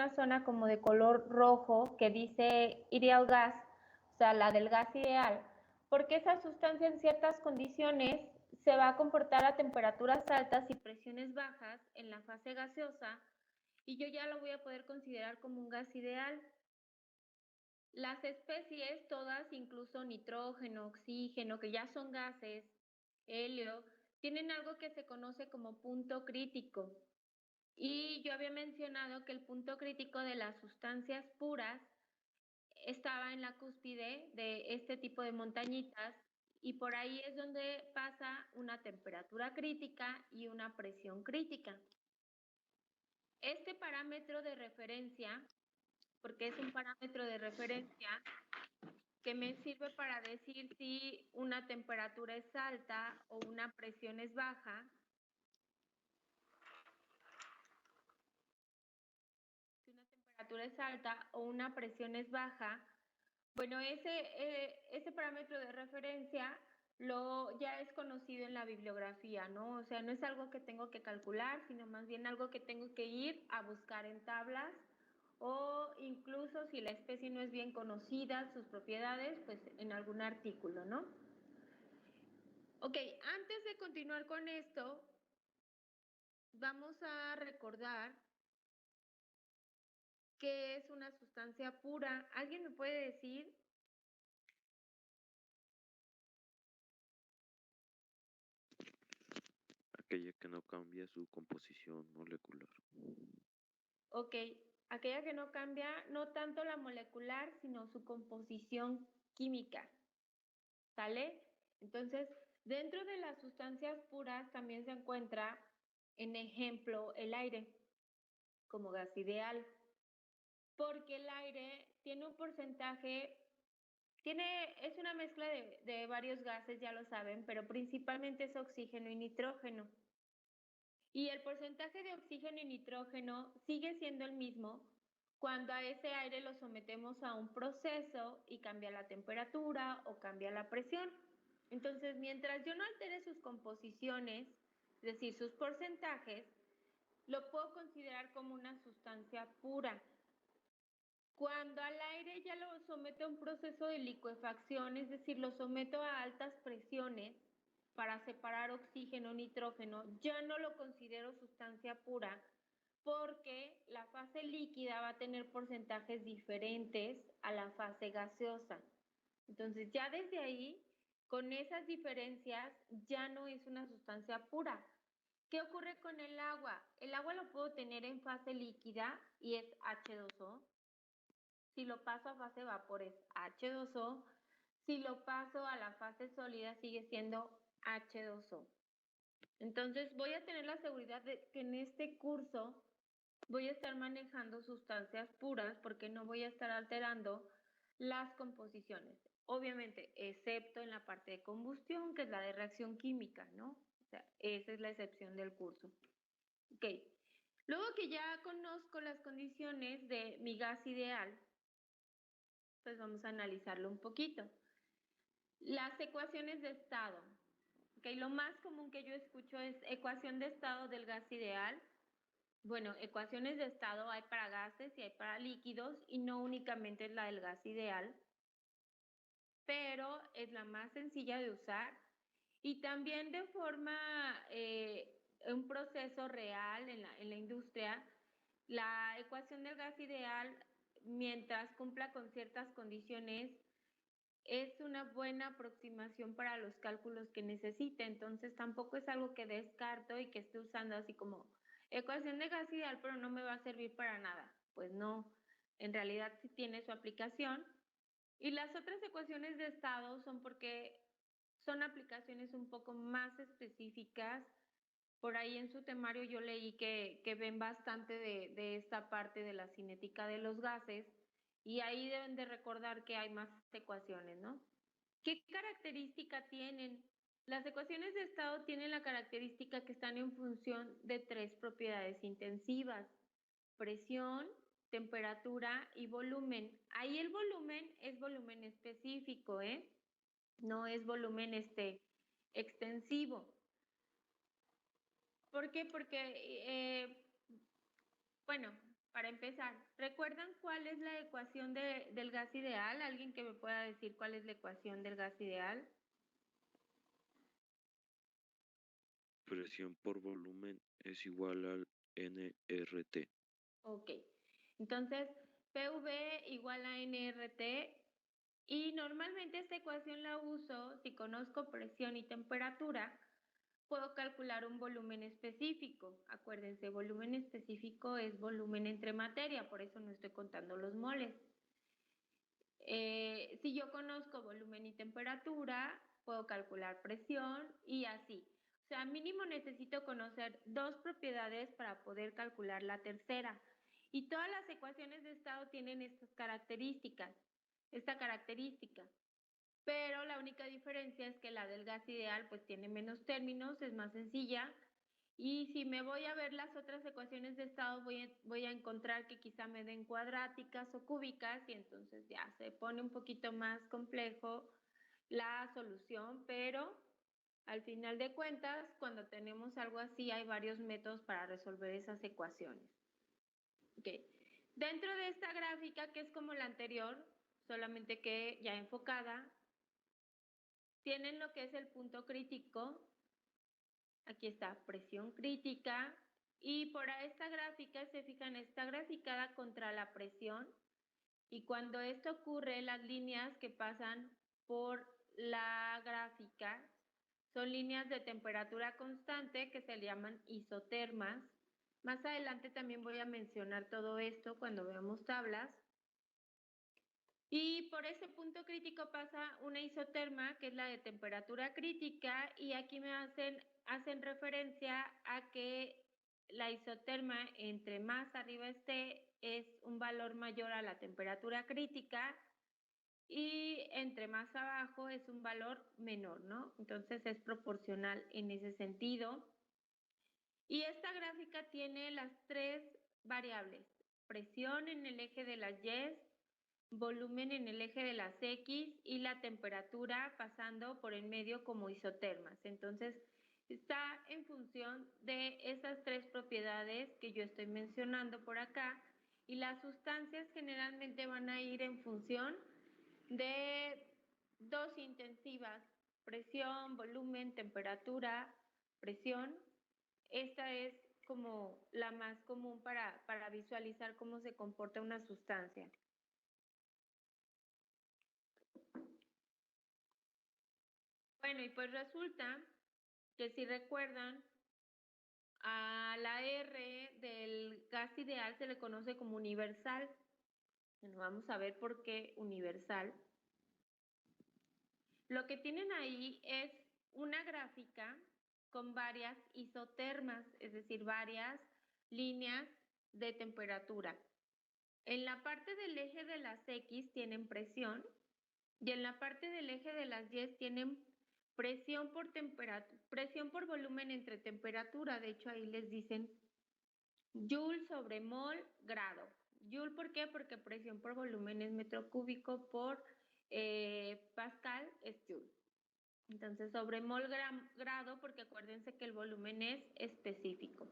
una zona como de color rojo que dice ideal gas, o sea, la del gas ideal, porque esa sustancia en ciertas condiciones se va a comportar a temperaturas altas y presiones bajas en la fase gaseosa y yo ya lo voy a poder considerar como un gas ideal. Las especies, todas, incluso nitrógeno, oxígeno, que ya son gases, helio, tienen algo que se conoce como punto crítico. Y yo había mencionado que el punto crítico de las sustancias puras estaba en la cúspide de este tipo de montañitas y por ahí es donde pasa una temperatura crítica y una presión crítica. Este parámetro de referencia, porque es un parámetro de referencia que me sirve para decir si una temperatura es alta o una presión es baja, si una temperatura es alta o una presión es baja. Bueno, ese parámetro de referencia ya es conocido en la bibliografía, ¿no? O sea, no es algo que tengo que calcular, sino más bien algo que tengo que ir a buscar en tablas o incluso si la especie no es bien conocida, sus propiedades, pues en algún artículo, ¿no? Ok, antes de continuar con esto, vamos a recordar qué es una sustancia pura. ¿Alguien me puede decir? Aquella que no cambia su composición molecular. Ok, aquella que no cambia no tanto la molecular, sino su composición química. ¿Sale? Entonces, dentro de las sustancias puras también se encuentra, en ejemplo, el aire como gas ideal, porque el aire tiene un porcentaje, es una mezcla de varios gases, ya lo saben, pero principalmente es oxígeno y nitrógeno. Y el porcentaje de oxígeno y nitrógeno sigue siendo el mismo cuando a ese aire lo sometemos a un proceso y cambia la temperatura o cambia la presión. Entonces, mientras yo no altere sus composiciones, es decir, sus porcentajes, lo puedo considerar como una sustancia pura. Cuando al aire ya lo someto a un proceso de licuefacción, es decir, lo someto a altas presiones para separar oxígeno, nitrógeno, ya no lo considero sustancia pura porque la fase líquida va a tener porcentajes diferentes a la fase gaseosa. Entonces ya desde ahí, con esas diferencias, ya no es una sustancia pura. ¿Qué ocurre con el agua? El agua lo puedo tener en fase líquida y es H2O. Si lo paso a fase vapor es H2O. Si lo paso a la fase sólida sigue siendo H2O. Entonces voy a tener la seguridad de que en este curso voy a estar manejando sustancias puras porque no voy a estar alterando las composiciones. Obviamente, excepto en la parte de combustión, que es la de reacción química, ¿no? O sea, esa es la excepción del curso. Ok. Luego que ya conozco las condiciones de mi gas ideal, pues vamos a analizarlo un poquito. Las ecuaciones de estado. Okay, lo más común que yo escucho es ecuación de estado del gas ideal. Bueno, ecuaciones de estado hay para gases y hay para líquidos y no únicamente es la del gas ideal, pero es la más sencilla de usar y también de forma, un proceso real en la industria, la ecuación del gas ideal, mientras cumpla con ciertas condiciones, es una buena aproximación para los cálculos que necesite, entonces tampoco es algo que descarto y que esté usando así como ecuación de gas ideal, pero no me va a servir para nada. Pues no, en realidad sí tiene su aplicación. Y las otras ecuaciones de estado son porque son aplicaciones un poco más específicas. Por ahí en su temario yo leí que ven bastante de esta parte de la cinética de los gases y ahí deben de recordar que hay más ecuaciones, ¿no? ¿Qué característica tienen? Las ecuaciones de estado tienen la característica que están en función de tres propiedades intensivas: presión, temperatura y volumen. Ahí el volumen es volumen específico, ¿eh? No es volumen extensivo. ¿Por qué? Porque, bueno, para empezar, ¿recuerdan cuál es la ecuación del gas ideal? ¿Alguien que me pueda decir cuál es la ecuación del gas ideal? Presión por volumen es igual al nRT. Ok, entonces PV igual a nRT y normalmente esta ecuación la uso si conozco presión y temperatura, puedo calcular un volumen específico. Acuérdense, volumen específico es volumen entre materia, por eso no estoy contando los moles. Si yo conozco volumen y temperatura, puedo calcular presión y así. O sea, mínimo necesito conocer dos propiedades para poder calcular la tercera. Y todas las ecuaciones de estado tienen esta característica. Pero la única diferencia es que la del gas ideal pues tiene menos términos, es más sencilla. Y si me voy a ver las otras ecuaciones de estado, voy a encontrar que quizá me den cuadráticas o cúbicas y entonces ya se pone un poquito más complejo la solución, pero al final de cuentas, cuando tenemos algo así, hay varios métodos para resolver esas ecuaciones. Okay. Dentro de esta gráfica, que es como la anterior, solamente que ya enfocada, tienen lo que es el punto crítico. Aquí está, presión crítica. Y por esta gráfica, se fijan, está graficada contra la presión. Y cuando esto ocurre, las líneas que pasan por la gráfica son líneas de temperatura constante que se llaman isotermas. Más adelante también voy a mencionar todo esto cuando veamos tablas. Y por ese punto crítico pasa una isoterma, que es la de temperatura crítica, y aquí me hacen referencia a que la isoterma, entre más arriba esté, es un valor mayor a la temperatura crítica, y entre más abajo es un valor menor, ¿no? Entonces es proporcional en ese sentido. Y esta gráfica tiene las tres variables: presión en el eje de las Y, volumen en el eje de las X y la temperatura pasando por el medio como isotermas. Entonces, está en función de esas tres propiedades que yo estoy mencionando por acá, y las sustancias generalmente van a ir en función de dos intensivas: presión, volumen, temperatura, presión. Esta es como la más común para visualizar cómo se comporta una sustancia. Bueno, y pues resulta que si recuerdan, a la R del gas ideal se le conoce como universal. Bueno, vamos a ver por qué universal. Lo que tienen ahí es una gráfica con varias isotermas, es decir, varias líneas de temperatura. En la parte del eje de las X tienen presión y en la parte del eje de las Y tienen presión por volumen entre temperatura. De hecho, ahí les dicen Joule sobre mol grado. Joule, ¿por qué? Porque presión por volumen es metro cúbico por Pascal es Joule. Entonces, sobre mol grado, porque acuérdense que el volumen es específico.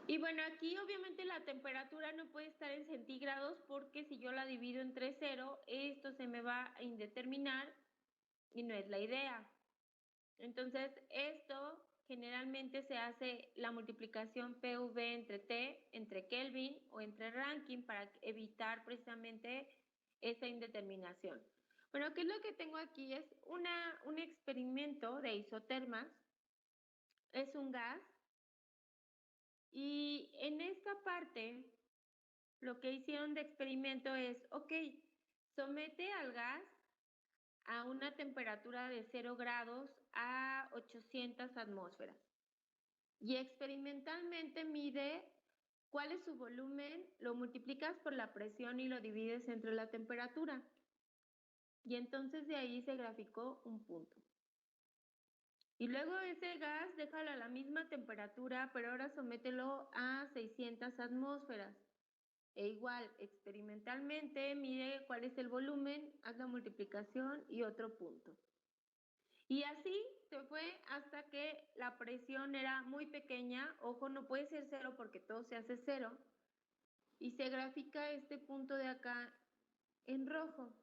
Y bueno, aquí obviamente la temperatura no puede estar en centígrados, porque si yo la divido entre 0, esto se me va a indeterminar y no es la idea. Entonces, esto generalmente se hace la multiplicación PV entre T, entre Kelvin o entre Rankine, para evitar precisamente esa indeterminación. Bueno, ¿qué es lo que tengo aquí? Es un experimento de isotermas. Es un gas. Y en esta parte, lo que hicieron de experimento es, ok, somete al gas a una temperatura de 0 grados a 800 atmósferas. Y experimentalmente mide cuál es su volumen, lo multiplicas por la presión y lo divides entre la temperatura. Y entonces de ahí se graficó un punto. Y luego ese gas déjalo a la misma temperatura, pero ahora somételo a 600 atmósferas. E igual, experimentalmente mide cuál es el volumen, haz la multiplicación y otro punto. Y así se fue hasta que la presión era muy pequeña. Ojo, no puede ser 0 porque todo se hace 0. y se grafica este punto de acá en rojo,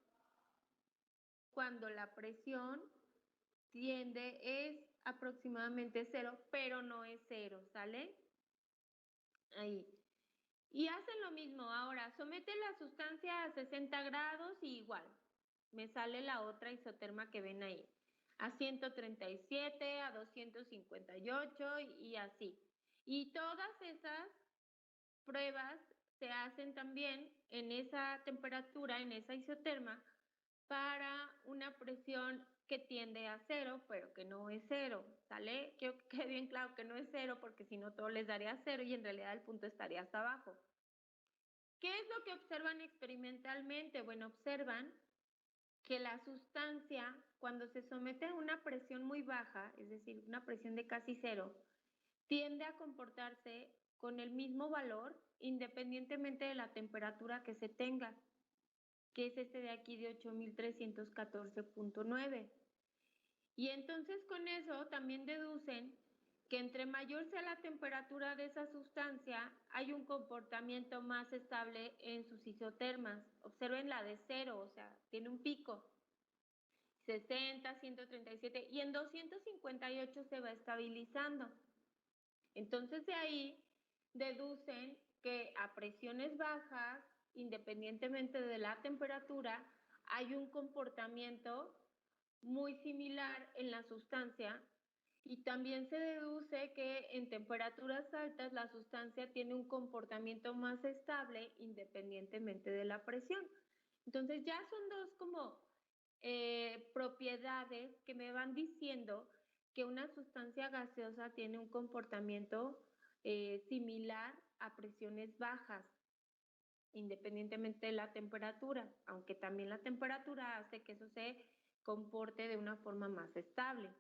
cuando la presión es aproximadamente cero, pero no es cero, ¿sale? Ahí. Y hacen lo mismo. Ahora, somete la sustancia a 60 grados y igual. Me sale la otra isoterma que ven ahí. A 137, a 258 y así. Y todas esas pruebas se hacen también en esa temperatura, en esa isoterma, para una presión que tiende a cero, pero que no es cero, ¿sale? Quiero que quede bien claro que no es cero, porque si no todo les daría cero y en realidad el punto estaría hasta abajo. ¿Qué es lo que observan experimentalmente? Bueno, observan que la sustancia, cuando se somete a una presión muy baja, es decir, una presión de casi cero, tiende a comportarse con el mismo valor independientemente de la temperatura que se tenga, que es este de aquí de 8314.9. Y entonces con eso también deducen que entre mayor sea la temperatura de esa sustancia, hay un comportamiento más estable en sus isotermas. Observen la de cero, o sea, tiene un pico. 60, 137 y en 258 se va estabilizando. Entonces de ahí deducen que a presiones bajas, independientemente de la temperatura, hay un comportamiento muy similar en la sustancia y también se deduce que en temperaturas altas la sustancia tiene un comportamiento más estable independientemente de la presión. Entonces ya son dos como propiedades que me van diciendo que una sustancia gaseosa tiene un comportamiento similar a presiones bajas, independientemente de la temperatura, aunque también la temperatura hace que eso se comporte de una forma más estable.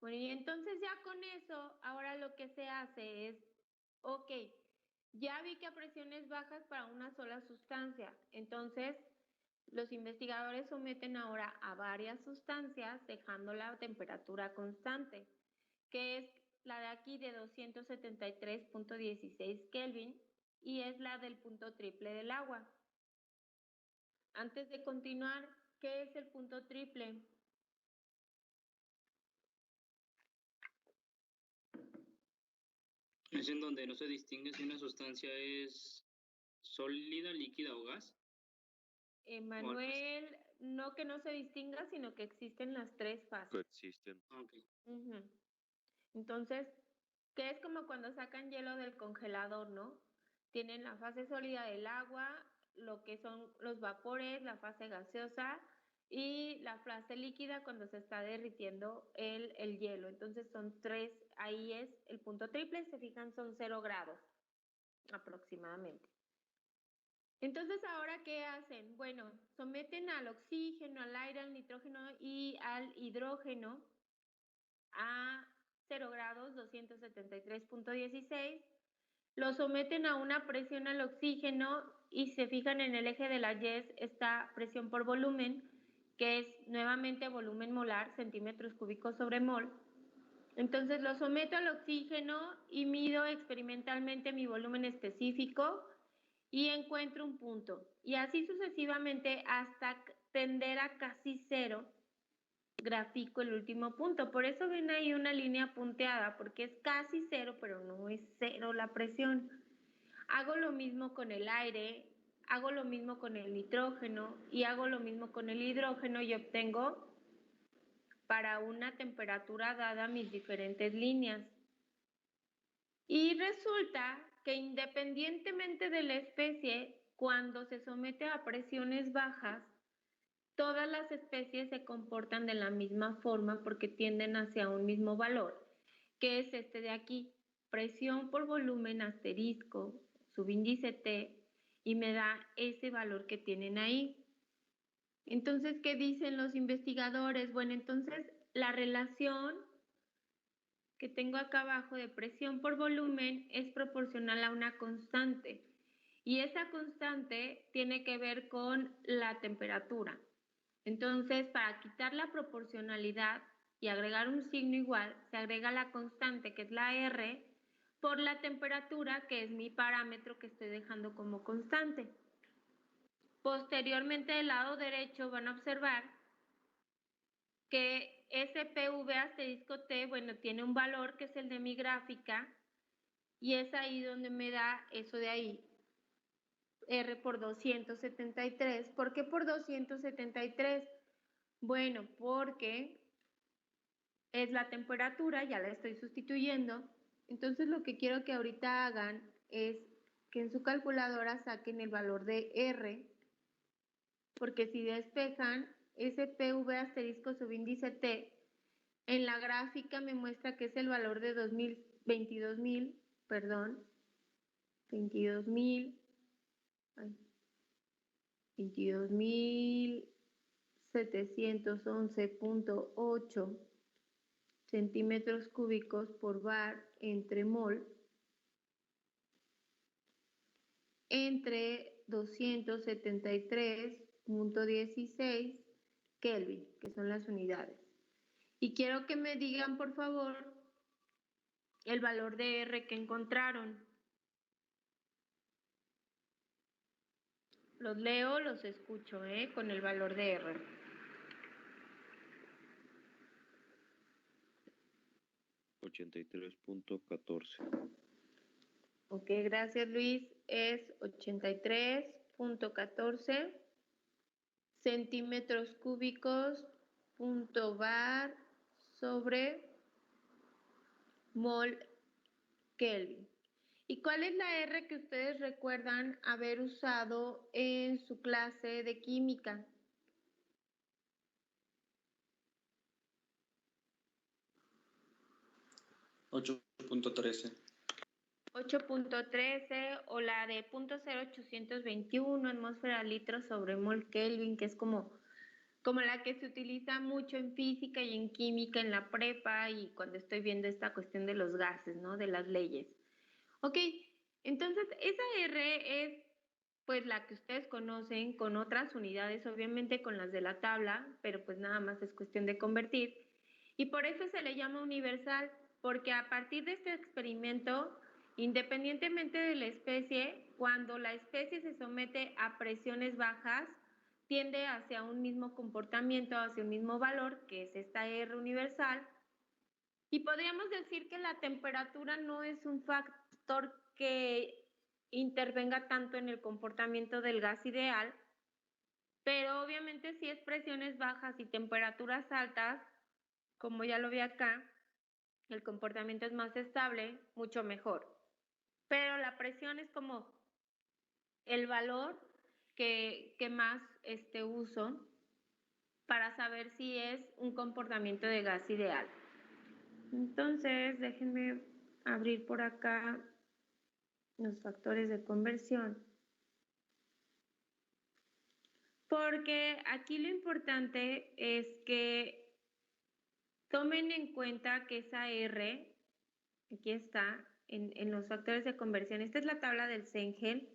Bueno, y entonces ya con eso, ahora lo que se hace es, ok, ya vi que a presiones bajas para una sola sustancia, entonces los investigadores someten ahora a varias sustancias dejando la temperatura constante, que es la de aquí de 273.16 Kelvin y es la del punto triple del agua. Antes de continuar, ¿qué es el punto triple? Es en donde no se distingue si una sustancia es sólida, líquida o gas. Manuel, no que no se distinga, sino que existen las tres fases. Coexisten. Okay. Entonces, que es como cuando sacan hielo del congelador, ¿no? Tienen la fase sólida del agua, lo que son los vapores, la fase gaseosa y la fase líquida cuando se está derritiendo el hielo. Entonces son tres, ahí es el punto triple, se fijan, son 0 grados aproximadamente. Entonces, ¿ahora qué hacen? Bueno, someten al oxígeno, al aire, al nitrógeno y al hidrógeno a 0 grados, 273.16. Lo someten a una presión al oxígeno y se fijan en el eje de la Y esta presión por volumen, que es nuevamente volumen molar, centímetros cúbicos sobre mol. Entonces lo someto al oxígeno y mido experimentalmente mi volumen específico y encuentro un punto. Y así sucesivamente hasta tender a casi cero, grafico el último punto. Por eso ven ahí una línea punteada, porque es casi cero, pero no es cero la presión. Hago lo mismo con el aire, hago lo mismo con el nitrógeno y hago lo mismo con el hidrógeno y obtengo para una temperatura dada mis diferentes líneas. Y resulta que independientemente de la especie, cuando se somete a presiones bajas, todas las especies se comportan de la misma forma porque tienden hacia un mismo valor, que es este de aquí, presión por volumen asterisco, subíndice T, y me da ese valor que tienen ahí. Entonces, ¿qué dicen los investigadores? Bueno, entonces la relación que tengo acá abajo de presión por volumen es proporcional a una constante. Y esa constante tiene que ver con la temperatura. Entonces, para quitar la proporcionalidad y agregar un signo igual, se agrega la constante, que es la R, por la temperatura, que es mi parámetro que estoy dejando como constante. Posteriormente, del lado derecho van a observar que SPV asterisco T, bueno, tiene un valor que es el de mi gráfica, y es ahí donde me da eso de ahí, R por 273. ¿Por qué por 273? Bueno, porque es la temperatura, ya la estoy sustituyendo. Entonces lo que quiero que ahorita hagan es que en su calculadora saquen el valor de R, porque si despejan SPV asterisco subíndice T, en la gráfica me muestra que es el valor de 22.000, perdón, 22.711.8 centímetros cúbicos por bar entre mol entre 273.16 Kelvin, que son las unidades. Y quiero que me digan, por favor, el valor de R que encontraron. Los leo, los escucho, con el valor de R. $83.14. Ok, gracias Luis. Es 83.14 centímetros cúbicos punto bar sobre mol Kelvin. ¿Y cuál es la R que ustedes recuerdan haber usado en su clase de química? $8.13. 8.13 o la de 0.0821 atmósfera litros sobre mol Kelvin, que es como la que se utiliza mucho en física y en química en la prepa y cuando estoy viendo esta cuestión de los gases, ¿no? De las leyes. Ok, entonces esa R es pues la que ustedes conocen con otras unidades, obviamente con las de la tabla, pero pues nada más es cuestión de convertir. Y por eso se le llama universal, porque a partir de este experimento, independientemente de la especie, cuando la especie se somete a presiones bajas, tiende hacia un mismo comportamiento, hacia un mismo valor, que es esta R universal. Y podríamos decir que la temperatura no es un factor que intervenga tanto en el comportamiento del gas ideal, pero obviamente si es presiones bajas y temperaturas altas, como ya lo vi acá, el comportamiento es más estable, mucho mejor. Pero la presión es como el valor que más uso para saber si es un comportamiento de gas ideal. Entonces, déjenme abrir por acá los factores de conversión. Porque aquí lo importante es que tomen en cuenta que esa R, aquí está, en los factores de conversión, esta es la tabla del Cengel,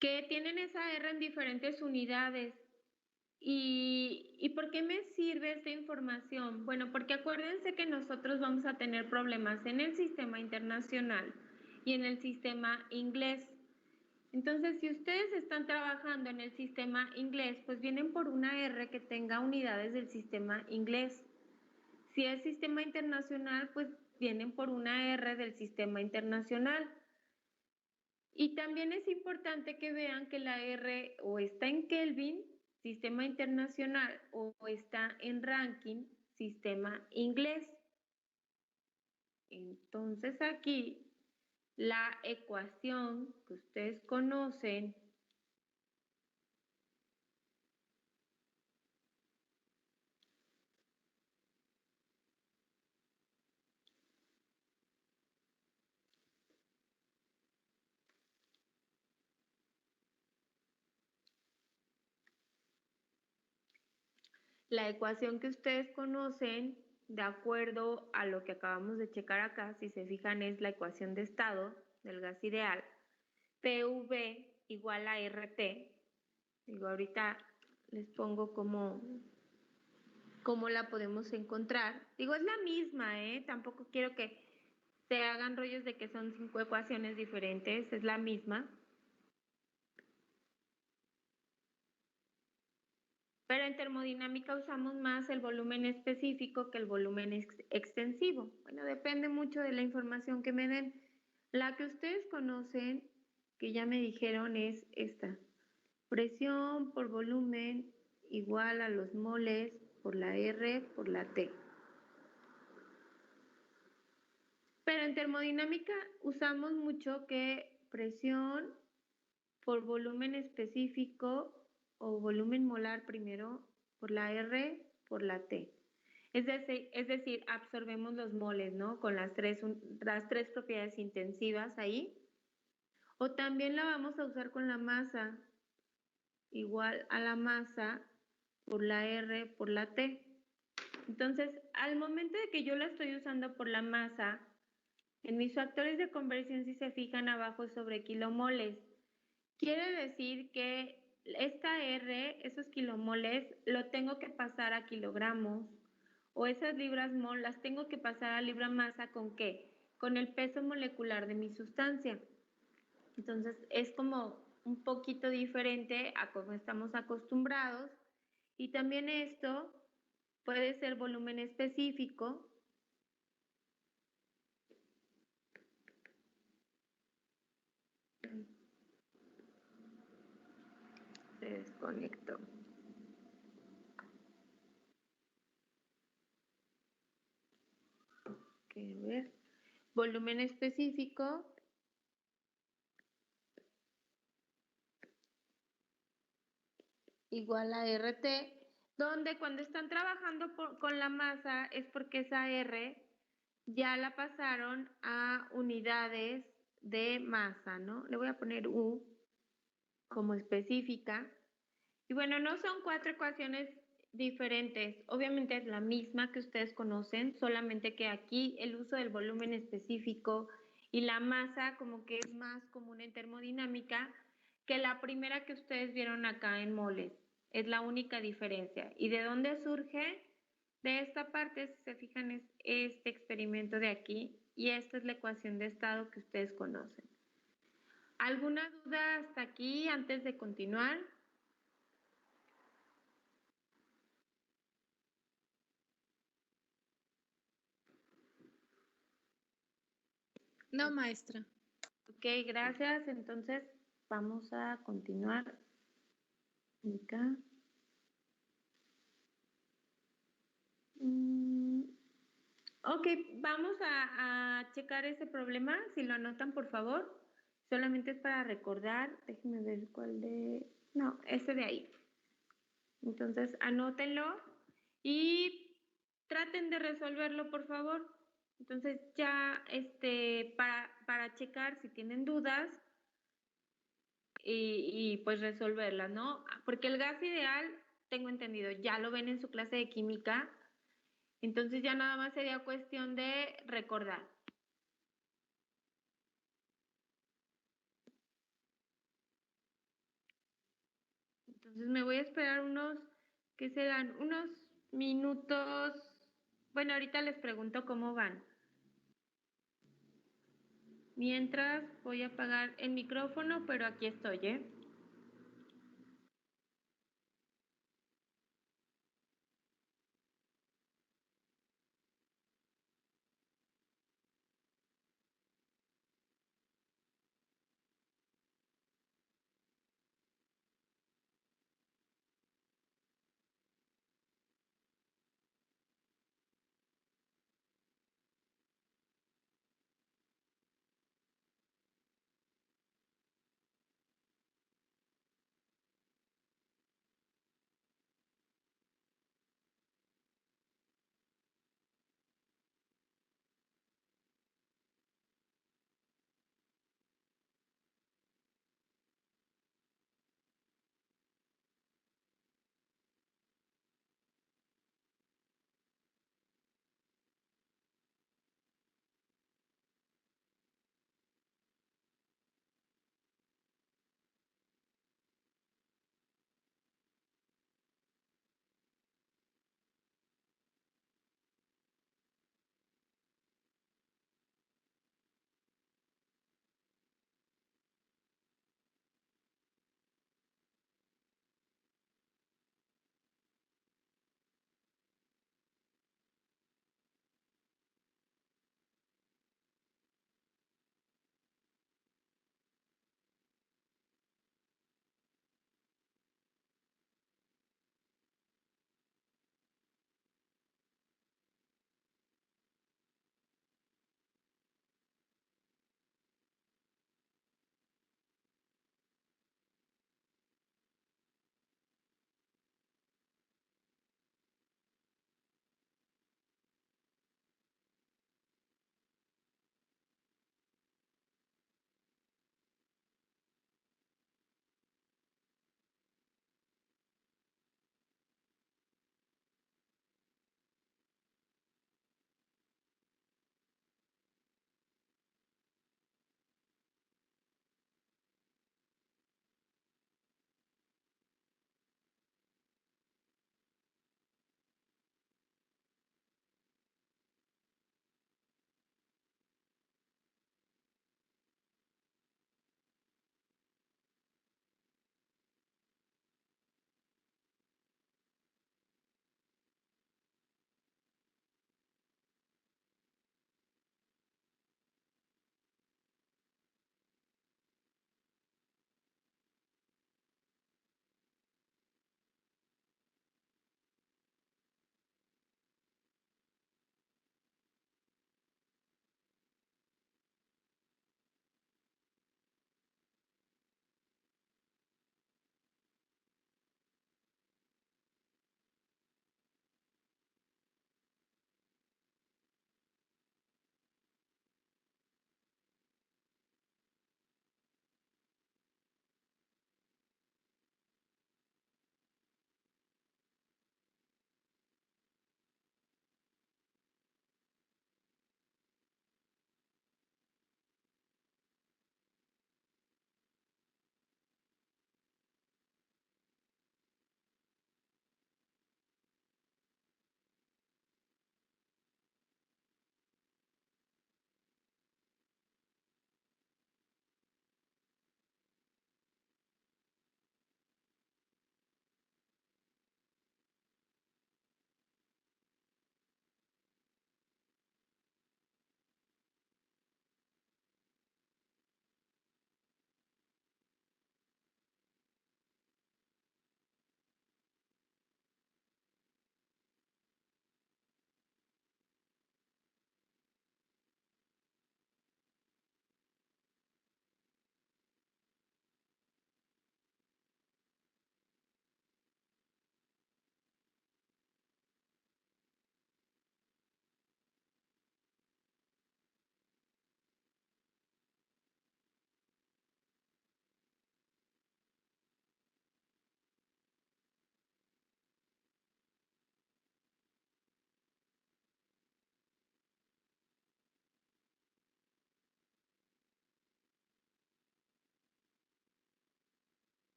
que tienen esa R en diferentes unidades. ¿Y por qué me sirve esta información? Bueno, porque acuérdense que nosotros vamos a tener problemas en el sistema internacional y en el sistema inglés. Entonces, si ustedes están trabajando en el sistema inglés, pues vienen por una R que tenga unidades del sistema inglés. Si es sistema internacional, pues vienen por una R del sistema internacional. Y también es importante que vean que la R o está en Kelvin, sistema internacional, o está en ranking, sistema inglés. Entonces aquí la ecuación que ustedes conocen de acuerdo a lo que acabamos de checar acá, si se fijan es la ecuación de estado del gas ideal, PV igual a RT. Digo, ahorita les pongo cómo la podemos encontrar. Digo, es la misma, tampoco quiero que te hagan rollos de que son 5 ecuaciones diferentes, es la misma. Pero en termodinámica usamos más el volumen específico que el volumen extensivo. Bueno, depende mucho de la información que me den. La que ustedes conocen, que ya me dijeron, es esta. Presión por volumen igual a los moles por la R por la T. Pero en termodinámica usamos mucho que presión por volumen específico o volumen molar primero por la R por la T. Es decir, absorbemos los moles, ¿no? Con las tres propiedades intensivas ahí. O también la vamos a usar con la masa, igual a la masa por la R por la T. Entonces, al momento de que yo la estoy usando por la masa, en mis factores de conversión, si se fijan abajo sobre kilomoles, quiere decir que esta R, esos kilomoles, lo tengo que pasar a kilogramos, o esas libras mol las tengo que pasar a libra masa, ¿con qué? Con el peso molecular de mi sustancia. Entonces, es como un poquito diferente a como estamos acostumbrados. Y también esto puede ser volumen específico. Se desconectó. A ver. Volumen específico. Igual a RT, donde cuando están trabajando con la masa es porque esa R ya la pasaron a unidades de masa, ¿no? Le voy a poner U como específica. Y bueno, no son 4 ecuaciones diferentes, obviamente es la misma que ustedes conocen, solamente que aquí el uso del volumen específico y la masa como que es más común en termodinámica que la primera que ustedes vieron acá en moles. Es la única diferencia. ¿Y de dónde surge? De esta parte, si se fijan, es este experimento de aquí y esta es la ecuación de estado que ustedes conocen. ¿Alguna duda hasta aquí antes de continuar? No, maestra. Ok, gracias. Entonces, vamos a continuar. Acá. Ok, vamos a checar ese problema. Si lo anotan, por favor. Solamente es para recordar. Déjenme ver cuál de... No, ese de ahí. Entonces, anótenlo y traten de resolverlo, por favor. Entonces, ya para checar si tienen dudas y pues resolverlas, ¿no? Porque el gas ideal, tengo entendido, ya lo ven en su clase de química. Entonces, ya nada más sería cuestión de recordar. Entonces me voy a esperar ¿qué serán? Unos minutos. Bueno, ahorita les pregunto cómo van. Mientras voy a apagar el micrófono, pero aquí estoy, ¿eh?